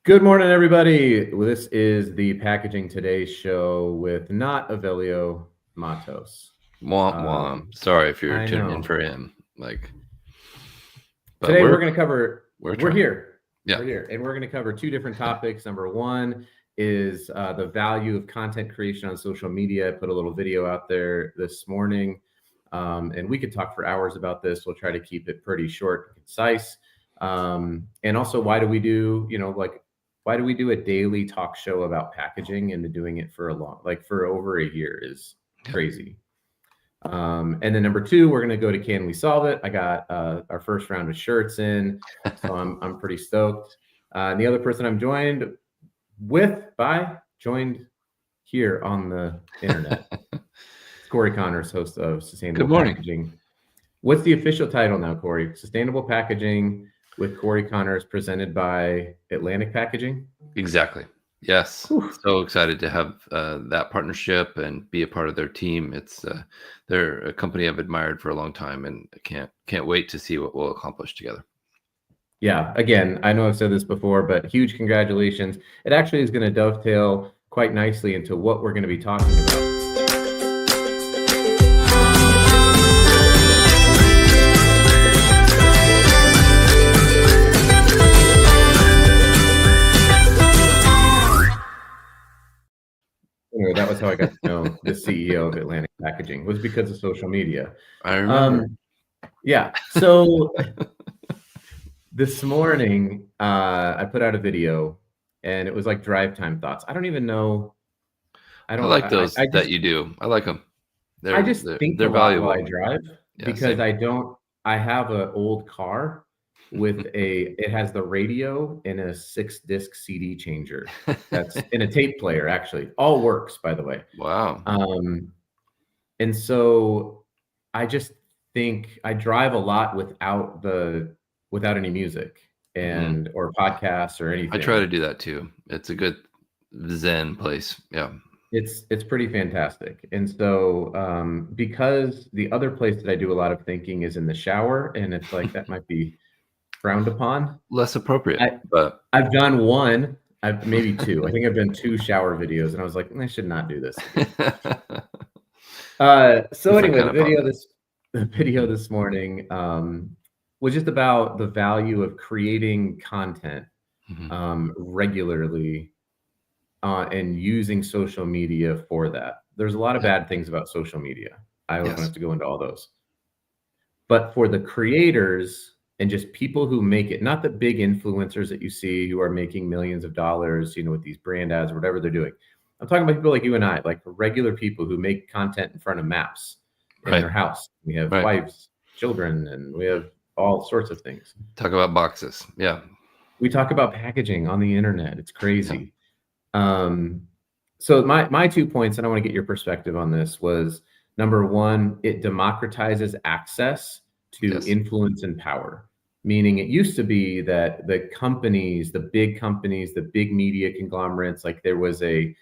Good morning, everybody. This is the Packaging Today show with not Avelio Matos. Womp womp. Sorry if you're I tuning know. in for him. But Today we're going to cover. we're here. Yeah. We're here, and we're going to cover two different topics. Number one is the value of content creation on social media. I put a little video out there this morning, and we could talk for hours about this. We'll try to keep it pretty short and concise. And also, why do we do, why do we do a daily talk show about packaging and doing it for for over a year is crazy. And then number two, we're going to go to Can We Solve It? I got our first round of shirts in, so I'm pretty stoked. And the other person I'm joined here on the internet. It's Corey Connors, host of Sustainable Packaging. What's the official title now, Corey? Sustainable Packaging with Corey Connors, presented by Atlantic Packaging? Exactly. Yes. Whew. So excited to have that partnership and be a part of their team. They're a company I've admired for a long time, and I can't wait to see what we'll accomplish together. Yeah. Again, I know I've said this before, but huge congratulations. It actually is going to dovetail quite nicely into what we're going to be talking about. That was how I got to know the CEO of Atlantic Packaging. It was because of social media. I remember. Yeah. So this morning, I put out a video, and it was like drive time thoughts. I don't even know. I like those that you do. I like them. I just think they're valuable while I drive, because I have an old car with it has the radio and a 6-disc CD changer that's in a tape player. Actually, all works, by the way. Wow. And so I just think I drive a lot without any music or podcasts or anything. I try to do that too. It's a good zen place. Yeah. It's pretty fantastic. And so because the other place that I do a lot of thinking is in the shower, and it's like that might be frowned upon. Less appropriate. But I've done one, maybe two. I think I've done 2 shower videos, and I was like, I should not do this. So anyway, the video this morning was just about the value of creating content regularly and using social media for that. There's a lot of bad things about social media. I don't have to go into all those. But for the creators and just people who make it, not the big influencers that you see who are making millions of dollars, with these brand ads or whatever they're doing. I'm talking about people like you and I, like regular people who make content in front of maps in their house. We have wives, children, and we have all sorts of things. Talk about boxes. Yeah. We talk about packaging on the internet. It's crazy. Yeah. So my 2 points, and I want to get your perspective on this, was number one, it democratizes access to influence and power. Meaning it used to be that the companies, the big companies, the big media conglomerates, like there was this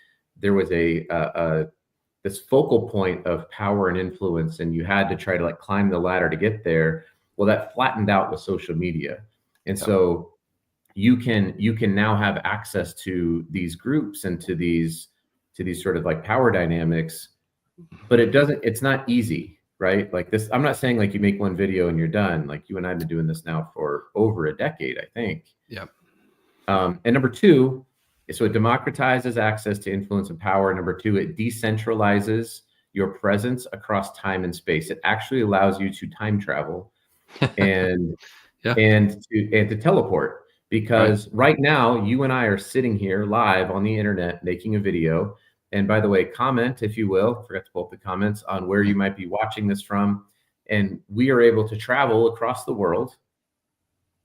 focal point of power and influence, and you had to try to climb the ladder to get there. Well, that flattened out with social media. And so you can now have access to these groups and to these sort of power dynamics, but it's not easy. Right? Like this, I'm not saying you make one video and you're done. Like you and I have been doing this now for over a decade, I think. Yeah. And number two, so it democratizes access to influence and power. Number two, it decentralizes your presence across time and space. It actually allows you to time travel and to teleport. Because right now, you and I are sitting here live on the internet making a video. And by the way, comment, if you will, I forgot to pull up the comments on where you might be watching this from. And we are able to travel across the world.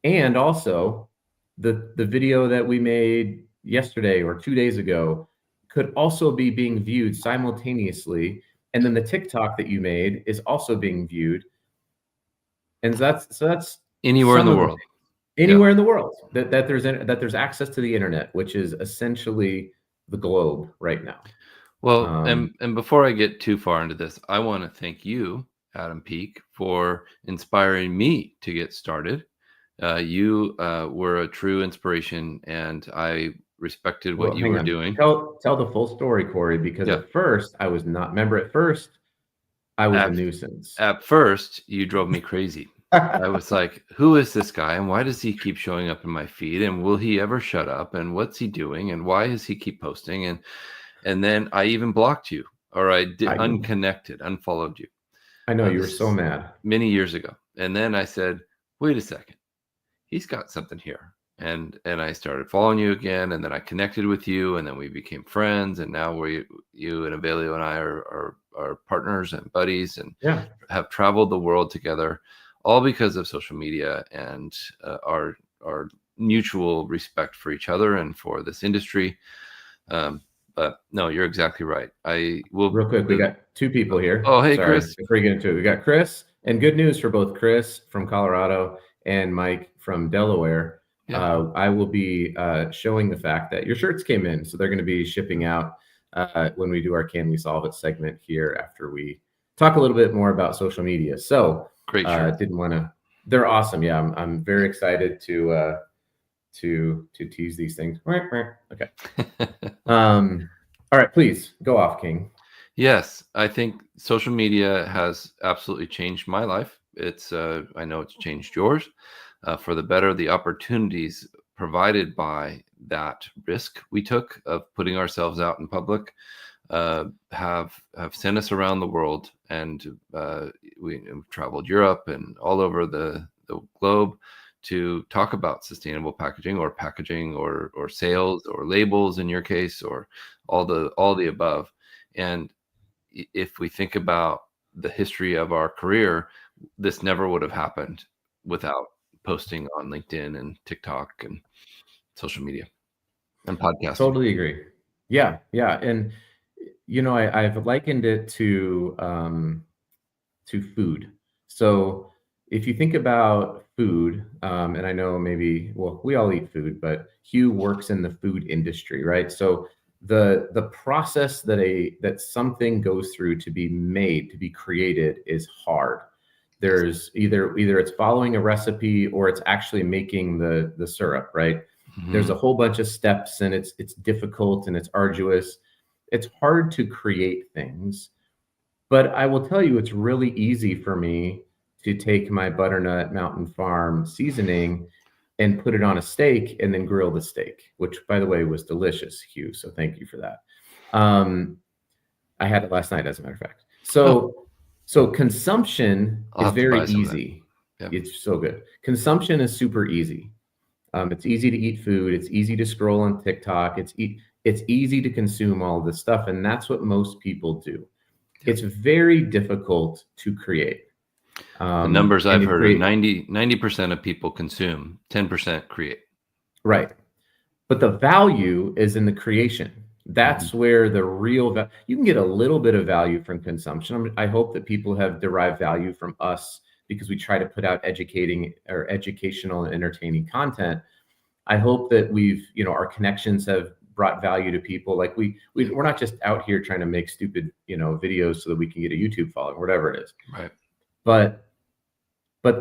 And also the video that we made yesterday or 2 days ago could also be being viewed simultaneously. And then the TikTok that you made is also being viewed. And that's anywhere in the world. Anywhere in the world that there's access to the internet, which is essentially the globe right now. Well, and before I get too far into this, I want to thank you, Adam Peak, for inspiring me to get started You were a true inspiration, and I respected what Well, you hang were on. doing. Tell the full story, Corey, because Yeah. at first I was not. Remember, at first I was a At, nuisance. at first, you drove me crazy. I was like, who is this guy? And why does he keep showing up in my feed? And will he ever shut up? And what's he doing? And why does he keep posting? And then I even blocked you, or I did I know. unconnected, unfollowed you. I know you were This so is mad. many years ago. And then I said, wait a second, he's got something here. And I started following you again, and then I connected with you, and then we became friends. And now you and Avelio and I are partners and buddies, and Yeah, have traveled the world together, all because of social media and our mutual respect for each other and for this industry. But no, you're exactly right. I will. real quick, we got two people here. Oh, hey, Sorry, Chris. before you get into it, we got Chris, and good news for both Chris from Colorado and Mike from Delaware. Yeah. I will be showing the fact that your shirts came in, so they're going to be shipping out when we do our Can We Solve It segment here after we talk a little bit more about social media. So, Great shirt. didn't want to. They're awesome. Yeah, I'm very excited to tease these things. Okay. All right, please go off, King. Yes, I think social media has absolutely changed my life. It's I know it's changed yours for the better. The opportunities provided by that risk we took of putting ourselves out in public have sent us around the world, and we've traveled Europe and all over the globe to talk about sustainable packaging or sales or labels in your case, or all the above. And if we think about the history of our career, this never would have happened without posting on LinkedIn and TikTok and social media and podcasting. Totally agree. Yeah, yeah, and I've likened it to food. So if you think about food, and I know maybe, well, we all eat food, but Hugh works in the food industry, right? So the process that something goes through to be made, to be created, is hard. There's either it's following a recipe or it's actually making the syrup, right? There's a whole bunch of steps, and it's difficult and it's arduous. It's hard to create things. But I will tell you, it's really easy for me to take my butternut Mountain Farm seasoning and put it on a steak and then grill the steak, which, by the way, was delicious, Hugh. So thank you for that. I had it last night, as a matter of fact. So consumption I'll is have to very buy some of that. easy. Yep. It's so good. Consumption is super easy. It's easy to eat food. It's easy to scroll on TikTok. It's easy to consume all of this stuff, and that's what most people do. It's very difficult to create. The numbers and I've to heard create- are 90% of people consume, 10% create. Right. But the value is in the creation. That's where the real you can get a little bit of value from consumption. I hope that people have derived value from us because we try to put out educating or educational and entertaining content. I hope that our connections have brought value to people. Like we're not just out here trying to make stupid, videos so that we can get a YouTube following, whatever it is. Right. But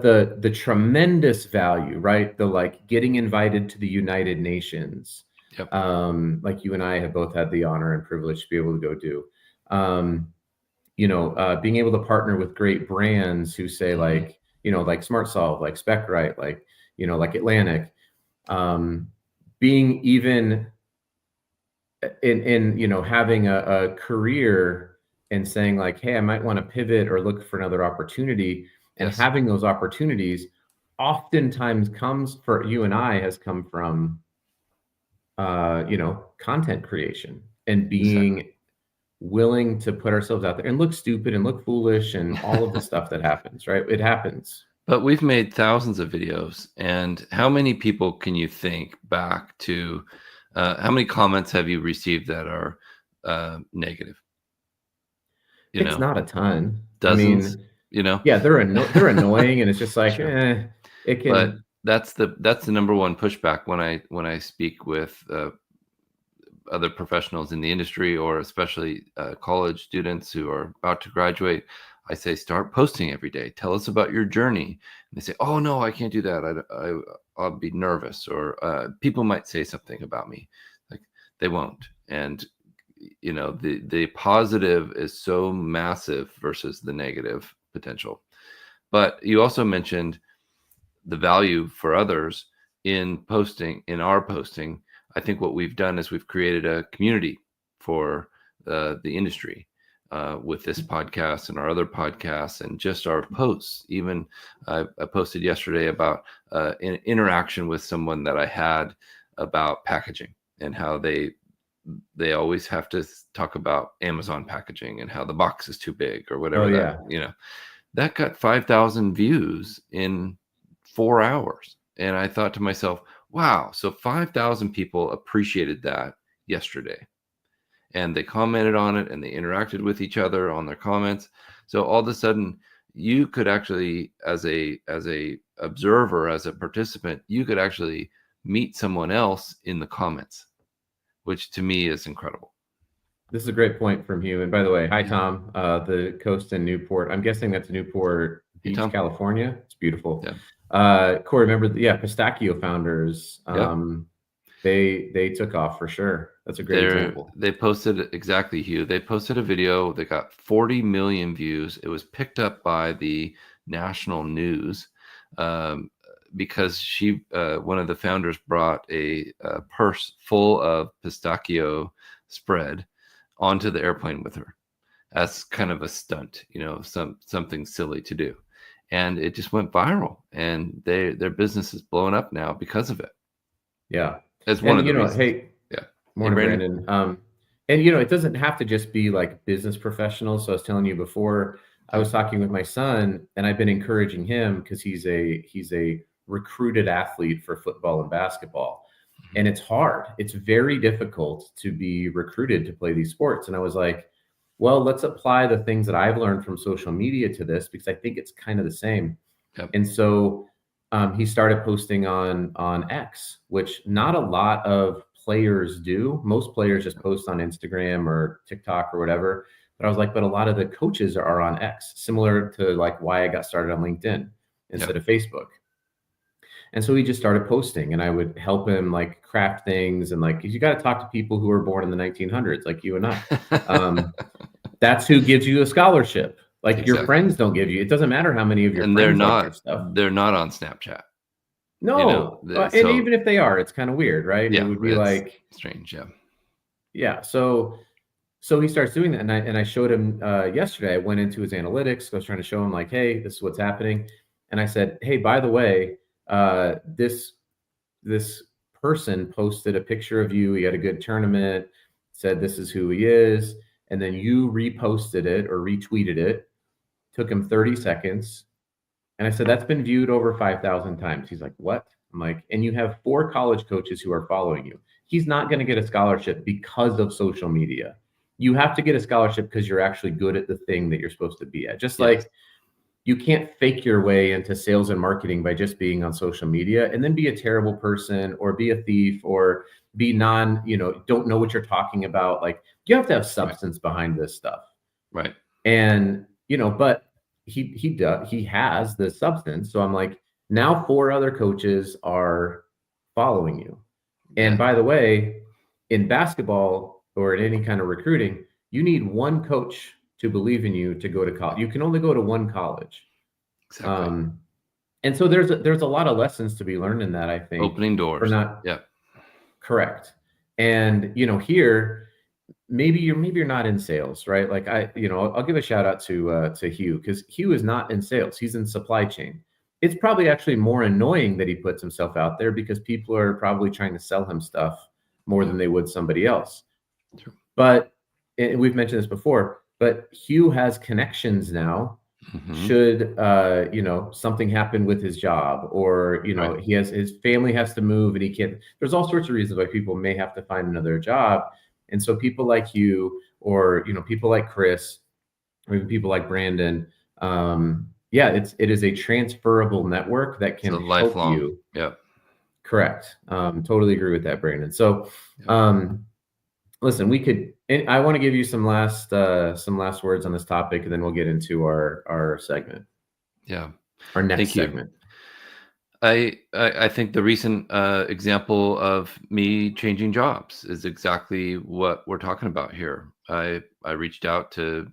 the tremendous value, right? The like getting invited to the United Nations, Yep. like you and I have both had the honor and privilege to be able to go do. Being able to partner with great brands who say like SmartSolve, like SpecRite, like Atlantic, being even in having a career and saying like, hey, I might want to pivot or look for another opportunity. And Yes. having those opportunities oftentimes has come from, content creation and being willing to put ourselves out there and look stupid and look foolish and all of the stuff that happens, right? It happens. But we've made thousands of videos, and how many people can you think back to? How many comments have you received that are negative? It's not a ton. Dozens. I mean, yeah, they're annoying, and it's just like, Sure. it can. But that's the number one pushback when I speak with other professionals in the industry, or especially college students who are about to graduate. I say, start posting every day. Tell us about your journey. And they say, oh no, I can't do that. I'll be nervous, or people might say something about me. Like, they won't. And the positive is so massive versus the negative potential. But you also mentioned the value for others in our posting. I think what we've done is we've created a community for the industry with this podcast and our other podcasts and just our posts. Even I posted yesterday about an interaction with someone that I had about packaging and how they always have to talk about Amazon packaging and how the box is too big or whatever. That got 5,000 views in 4 hours. And I thought to myself, wow, so 5,000 people appreciated that yesterday. And they commented on it and they interacted with each other on their comments. So all of a sudden, you could actually, as a observer, as a participant, you could actually meet someone else in the comments, which to me is incredible. This is a great point from Hugh. And by the way, hi, Tom, the coast in Newport. I'm guessing that's Newport Beach, California. It's beautiful. Yeah. Corey, remember, Pistachio founders, they took off for sure. That's a great example. They posted, exactly, Hugh. They posted a video that got 40 million views. It was picked up by the national news because one of the founders brought a purse full of pistachio spread onto the airplane with her as kind of a stunt, something silly to do. And it just went viral, and their business is blowing up now because of it. Yeah. As one of the reasons. Hey, yeah. Morning, Brandon. And it doesn't have to just be like business professionals. So I was telling you before, I was talking with my son, and I've been encouraging him because he's a recruited athlete for football and basketball. And it's hard. It's very difficult to be recruited to play these sports. And I was like, well, let's apply the things that I've learned from social media to this, because I think it's kind of the same. Yep. And so he started posting on X, which not a lot of players do. Most players just post on Instagram or TikTok or whatever. But I was like, but a lot of the coaches are on X, similar to like why I got started on LinkedIn instead of Facebook. And so he just started posting, and I would help him like craft things. And like, you got to talk to people who were born in the 1900s, like you and I. That's who gives you a scholarship. Like your friends don't give you. It doesn't matter how many of your friends they're like your stuff. They're not on Snapchat. No, and even if they are, it's kind of weird, right? Yeah, it would be like strange. Yeah. So he starts doing that, and I showed him yesterday. I went into his analytics. I was trying to show him like, hey, this is what's happening. And I said, hey, by the way, this person posted a picture of you. He had a good tournament, said this is who he is. And then you reposted it or retweeted it. Took him 30 seconds. And I said, that's been viewed over 5,000 times. He's like, what? I'm like, and you have 4 college coaches who are following you. He's not going to get a scholarship because of social media. You have to get a scholarship because you're actually good at the thing that you're supposed to be at. Just like you can't fake your way into sales and marketing by just being on social media and then be a terrible person or be a thief or be don't know what you're talking about. Like, you have to have substance behind this stuff. Right. And, but he has the substance. So I'm like, now 4 other coaches are following you. And by the way, in basketball or in any kind of recruiting, you need one coach to believe in you to go to college. You can only go to one college. Exactly. And so there's a lot of lessons to be learned in that, I think. Opening doors. Correct. And, here, maybe you're not in sales, right? Like I'll give a shout out to Hugh, because Hugh is not in sales. He's in supply chain. It's probably actually more annoying that he puts himself out there because people are probably trying to sell him stuff more than they would somebody else. True. But we've mentioned this before, but Hugh has connections now. Should something happen with his job, or he has his family has to move and he can't. There's all sorts of reasons why people may have to find another job. And so people like you, or people like Chris, or even people like Brandon, it is a transferable network that can help you. Yeah, correct. Totally agree with that, Brandon. So listen, we could. And I want to give you some last words on this topic, and then we'll get into our segment, Yeah. our next Thank you. segment. I think the recent example of me changing jobs is exactly what we're talking about here. I reached out to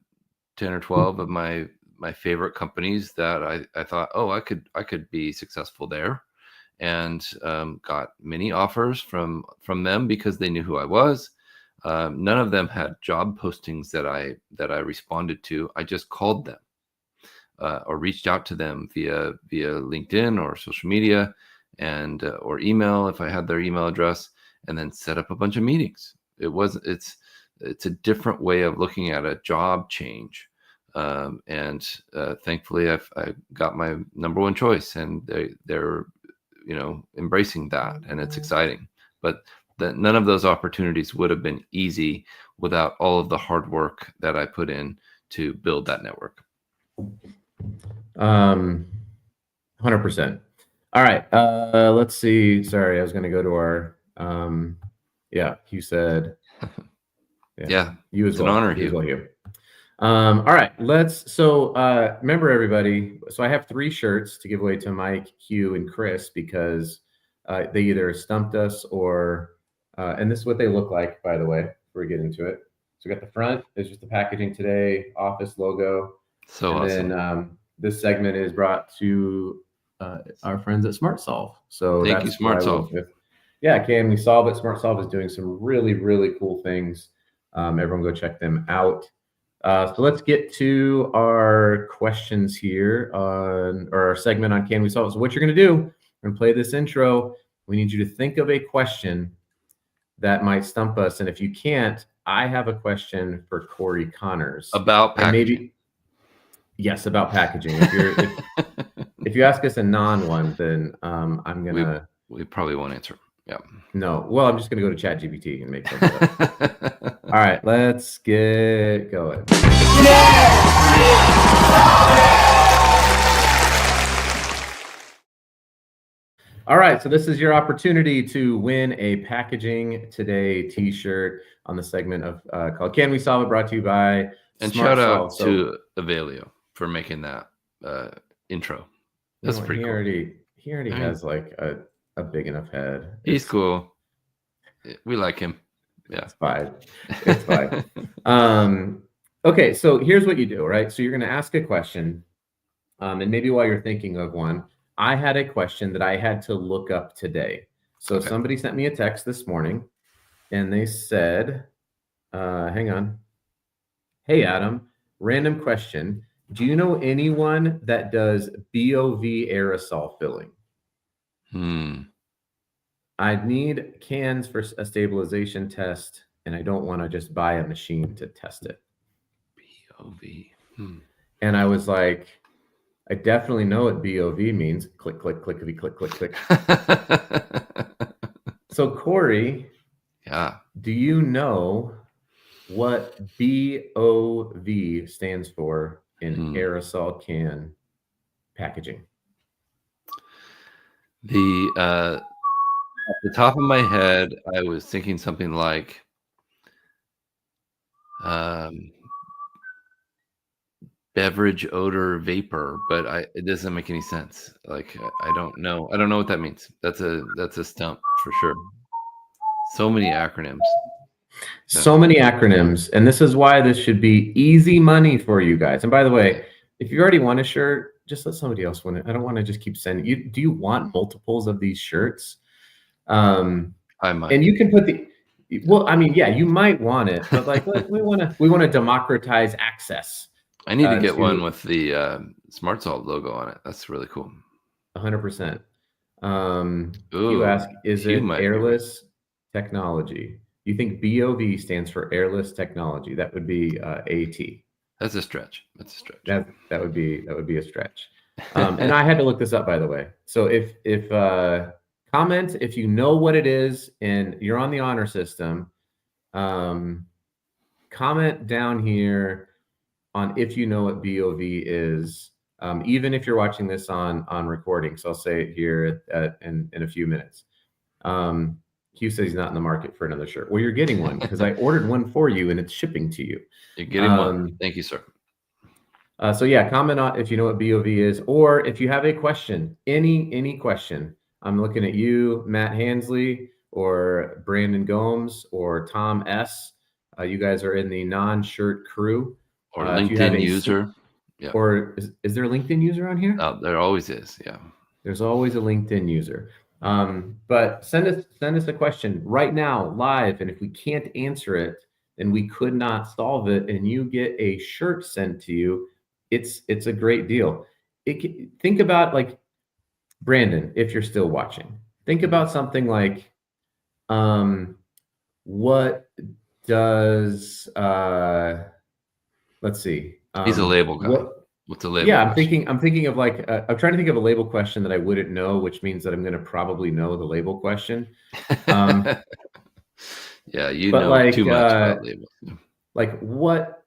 10 or 12 of my favorite companies that I thought, oh, I could be successful there, and got many offers from them because they knew who I was. None of them had job postings that I responded to. I just called them or reached out to them via LinkedIn or social media, and or email if I had their email address, and then set up a bunch of meetings. It's a different way of looking at a job change. And thankfully I got my number one choice, and they're embracing that, and it's exciting. But none of those opportunities would have been easy without all of the hard work that I put in to build that network. 100%. All right. Let's see. Sorry, I was going to go to our. Hugh said. Yeah, you as it's well. An honor, you Hugh. as well, Hugh. All right. Remember, everybody. So I have 3 shirts to give away to Mike, Hugh, and Chris because they either stumped us or. And this is what they look like, by the way, before we get into it. So we got the front is just the packaging today, office logo. So and awesome. Then this segment is brought to our friends at SmartSolve. So thank you, SmartSolve. Can we solve it? SmartSolve is doing some really, really cool things. Everyone go check them out. So let's get to our questions here or our segment on Can We Solve It? So what you're going to do, we're going to play this intro. We need you to think of a question that might stump us. And if you can't, I have a question for Corey Connors. About packaging. Yes, about packaging. If you ask us a non-one, then I'm gonna. We probably won't answer. Yeah. No. Well, I'm just gonna go to ChatGPT and make something up. All right, let's get going. All right, so this is your opportunity to win a Packaging Today T-shirt on the segment of called "Can We Solve It?" brought to you by. And shout out to Avelio for making that intro. That's pretty cool. He already has like a big enough head. He's cool. We like him. Yeah, it's fine. It's fine. Okay, so here's what you do, right? So you're going to ask a question, and maybe while you're thinking of one, I had a question that I had to look up today. So somebody sent me a text this morning, and they said, "Hang on. Hey, Adam, random question. Do you know anyone that does BOV aerosol filling? I need cans for a stabilization test, and I don't want to just buy a machine to test it." BOV. And I was like, I definitely know what BOV means. Click, click, clickety, click, click, click. So, Corey, do you know what BOV stands for in aerosol can packaging? Off the top of my head, I was thinking something like beverage odor vapor, but it doesn't make any sense. Like I don't know what that means. That's a stump for sure. So many acronyms. So many acronyms, and this is why this should be easy money for you guys. And by the way, if you already want a shirt, just let somebody else win it. I don't want to just keep sending you. Do you want multiples of these shirts? I might. And you can put well, I mean, yeah, you might want it, but like we want to democratize access. I need to get one with the SmartSolve logo on it. That's really cool. 100%. You ask, is it airless technology? You think BOV stands for airless technology? That would be AT. That's a stretch. That would be a stretch. And I had to look this up, by the way. So if comment if you know what it is and you're on the honor system. Comment down here on if you know what BOV is, even if you're watching this on recording. So I'll say it here in a few minutes. Q says he's not in the market for another shirt. Well, you're getting one because I ordered one for you and it's shipping to you. You're getting one. Thank you, sir. So yeah, comment on if you know what BOV is, or if you have a question, any question. I'm looking at you, Matt Hansley, or Brandon Gomes, or Tom S. You guys are in the non-shirt crew. Or LinkedIn user. Yeah. Or is there a LinkedIn user on here? There always is. Yeah. There's always a LinkedIn user. But send us a question right now, live, and if we can't answer it, then we could not solve it, and you get a shirt sent to you. It's a great deal. Think about, like, Brandon, if you're still watching, think about something like, what does let's see. He's a label guy. What's a label? Yeah, I'm thinking of, like, I'm trying to think of a label question that I wouldn't know, which means that I'm going to probably know the label question. Yeah, you know, like, too much about labels. Like, what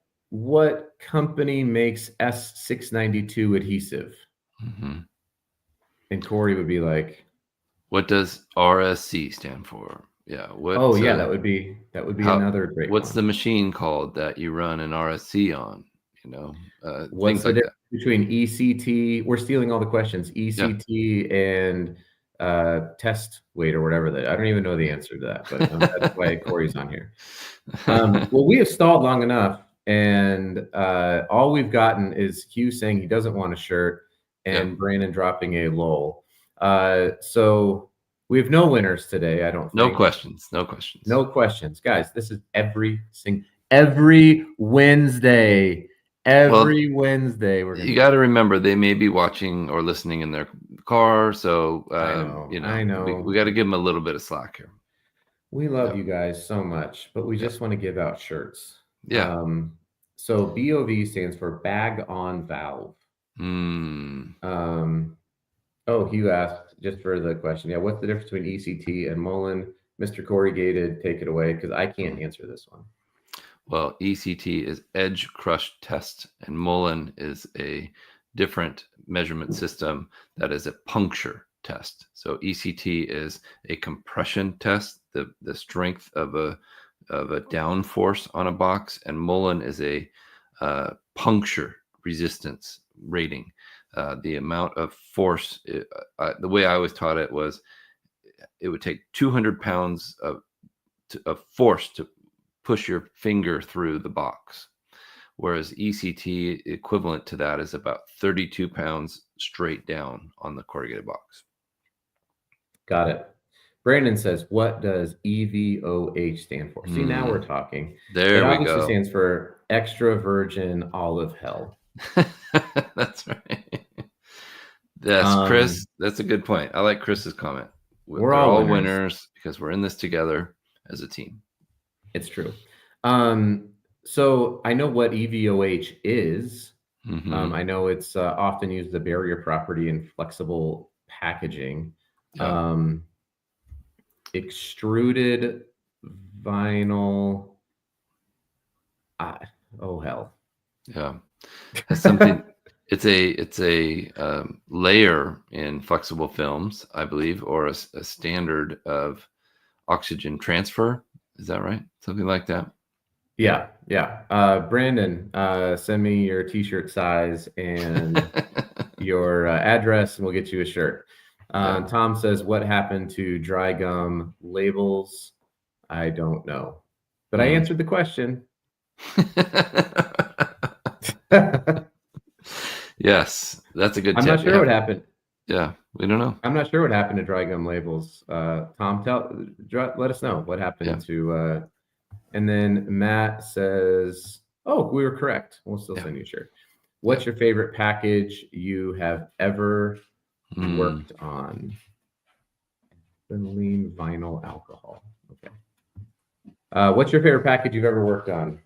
company makes S692 adhesive? Mm-hmm. And Corey would be like, what does RSC stand for? Yeah. Yeah, that would be another great What's one. the machine called that you run an RSC on? You know, what's the difference between ECT? We're stealing all the questions. ECT and test weight or whatever that. I don't even know the answer to that, but that's why Corey's on here. Well, we have stalled long enough, and all we've gotten is Hugh saying he doesn't want a shirt, and Brandon dropping a lol. So we have no winners today. I don't think. No questions, guys. This is every Wednesday. Wednesday, you got to remember they may be watching or listening in their car, so I know we got to give them a little bit of slack here. We love you guys so much, but we just want to give out shirts. Yeah. So BOV stands for bag on valve. Hugh asked, just for the question, what's the difference between ECT and Mullen? Mr. Corey Gated, take it away, because I can't answer this one. Well, ECT is edge crush test, and Mullen is a different measurement system that is a puncture test. So ECT is a compression test, the strength of a down force on a box, and Mullen is a puncture resistance rating. The amount of force, the way I always taught it was, it would take 200 pounds of force to push your finger through the box, whereas ECT equivalent to that is about 32 pounds straight down on the corrugated box. Got it. Brandon says, what does EVOH stand for? See, now we're talking. There we go. It stands for extra virgin olive hell. That's right. Yes, Chris, that's a good point. I like Chris's comment. We're all winners because we're in this together as a team. It's true. So I know what EVOH is. Mm-hmm. I know it's often used as a barrier property in flexible packaging. Extruded vinyl. Oh hell. Yeah. It's something. It's a layer in flexible films, I believe, or a standard of oxygen transfer. Is that right? Something like that. Yeah. Brandon, send me your t-shirt size and your address, and we'll get you a shirt. Tom says, what happened to dry gum labels? I don't know, but I answered the question. Yes, that's a good tip. I'm not sure what happened. Yeah, we don't know. I'm not sure what happened to dry gum labels. Tom, let us know what happened to. And then Matt says, "Oh, we were correct. We'll still send you a shirt. What's your favorite package you have ever worked on?" Ethylene vinyl alcohol. Okay. What's your favorite package you've ever worked on?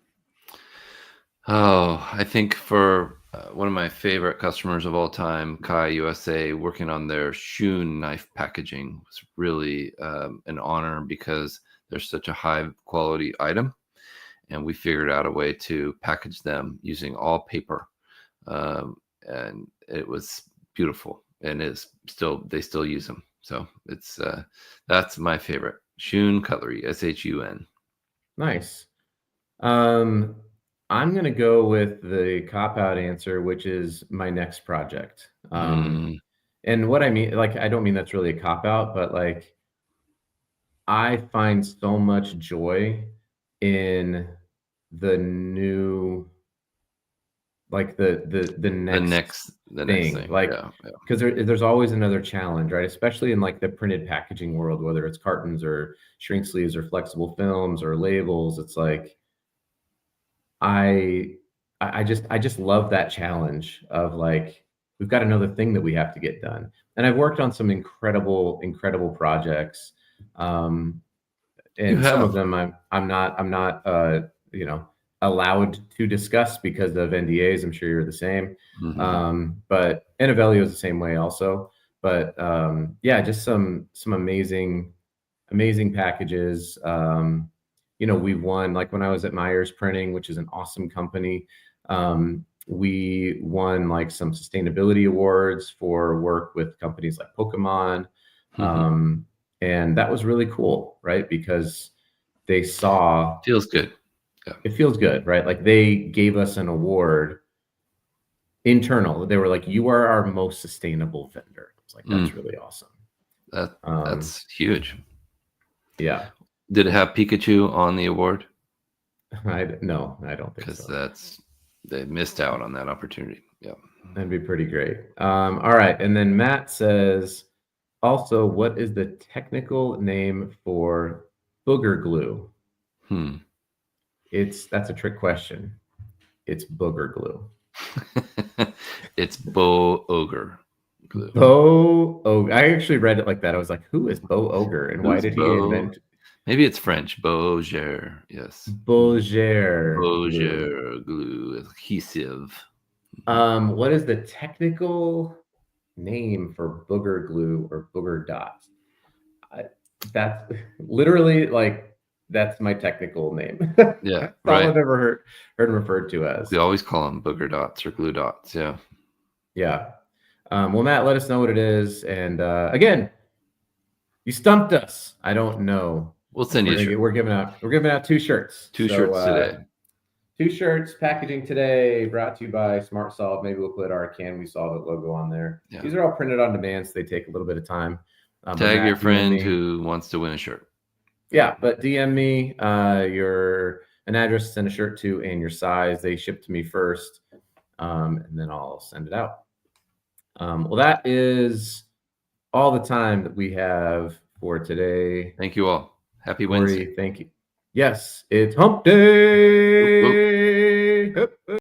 Oh, I think for one of my favorite customers of all time, Kai USA, working on their shoe knife packaging was really an honor because they're such a high quality item. And we figured out a way to package them using all paper. And it was beautiful, and they still use them. So it's that's my favorite. Shun Cutlery, SHUN. Nice. I'm going to go with the cop-out answer, which is my next project. And what I mean, like, I don't mean that's really a cop-out, but like, I find so much joy in the new, like the next thing. Like, Yeah. because there's always another challenge, right? Especially in like the printed packaging world, whether it's cartons or shrink sleeves or flexible films or labels. It's like I just love that challenge of like we've got another thing that we have to get done. And I've worked on some incredible projects. And some of them I'm not you know, allowed to discuss because of NDAs. I'm sure you're the same. But Innovelio is the same way also. But yeah, just some amazing packages. You know, we've won, like when I was at Myers Printing, which is an awesome company. We won like some sustainability awards for work with companies like Pokemon. And that was really cool, right? Because they saw feels good. Yeah. It feels good, right? Like they gave us an award internal. They were like, "You are our most sustainable vendor." It's like, that's really awesome. That's huge. Yeah. Did it have Pikachu on the award? No, I don't think so. Because they missed out on that opportunity. Yeah. That'd be pretty great. All right. And then Matt says, also, what is the technical name for booger glue? That's a trick question. It's booger glue. It's Bo Ogre glue. Bo Ogre. I actually read it like that. I was like, who is Bo Ogre? And why did he invent? Maybe it's French. Beauger. Yes. Beauger. Beauger glue. Adhesive. What is the technical name for booger glue or booger dots? That's literally like, that's my technical name. Yeah. That's all I've ever heard referred to as. We always call them booger dots or glue dots. Yeah. Yeah. Well, Matt, let us know what it is. And again, you stumped us. I don't know. We'll send you a shirt. We're giving out 2 shirts. Two shirts today. 2 shirts, packaging today, brought to you by Smart Solve. Maybe we'll put our Can We Solve It logo on there. Yeah. These are all printed on demand, so they take a little bit of time. Tag your friend who wants to win a shirt. Yeah, but DM me an address to send a shirt to and your size. They ship to me first, and then I'll send it out. Well, that is all the time that we have for today. Thank you all. Happy Wednesday. Thank you. Yes, it's hump day.